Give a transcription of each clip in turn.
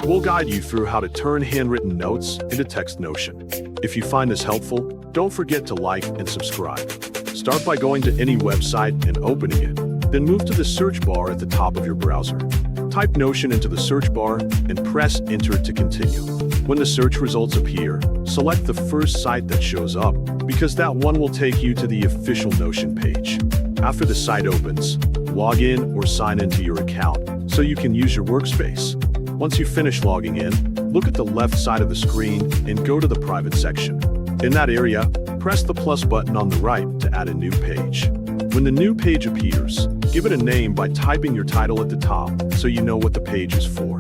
We'll guide you through how to turn handwritten notes into text Notion. If you find this helpful, don't forget to like and subscribe. Start by going to any website and opening it. Then move to the search bar at the top of your browser. Type Notion into the search bar and press Enter to continue. When the search results appear, select the first site that shows up, because that one will take you to the official Notion page. After the site opens, log in or sign into your account so you can use your workspace. Once you finish logging in, look at the left side of the screen and go to the private section. In that area, press the plus button on the right to add a new page. When the new page appears, give it a name by typing your title at the top so you know what the page is for.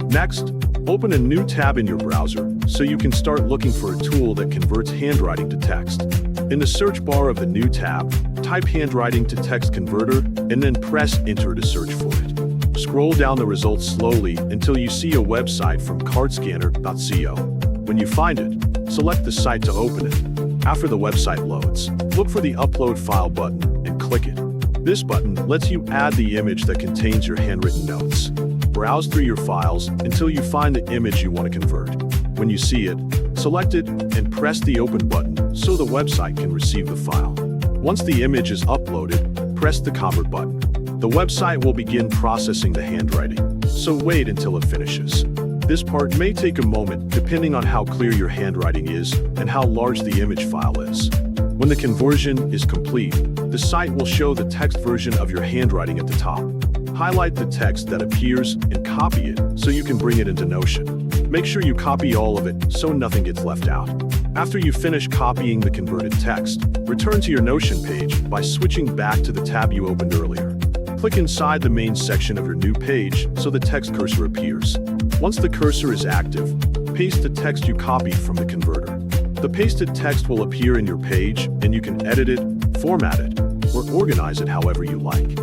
Next, open a new tab in your browser so you can start looking for a tool that converts handwriting to text. In the search bar of the new tab, type Handwriting to Text Converter and then press Enter to search for it. Scroll down the results slowly until you see a website from 𝗡𝗘𝗘𝗗𝗏. When you find it, select the site to open it. After the website loads, look for the Upload File button and click it. This button lets you add the image that contains your handwritten notes. Browse through your files until you find the image you want to convert. When you see it, select it and press the Open button so the website can receive the file. Once the image is uploaded, press the Convert button. The website will begin processing the handwriting, so wait until it finishes. This part may take a moment depending on how clear your handwriting is and how large the image file is. When the conversion is complete, the site will show the text version of your handwriting at the top. Highlight the text that appears and copy it so you can bring it into Notion. Make sure you copy all of it so nothing gets left out. After you finish copying the converted text, return to your Notion page by switching back to the tab you opened earlier. Click inside the main section of your new page so the text cursor appears. Once the cursor is active, paste the text you copied from the converter. The pasted text will appear in your page and you can edit it, format it, or organize it however you like.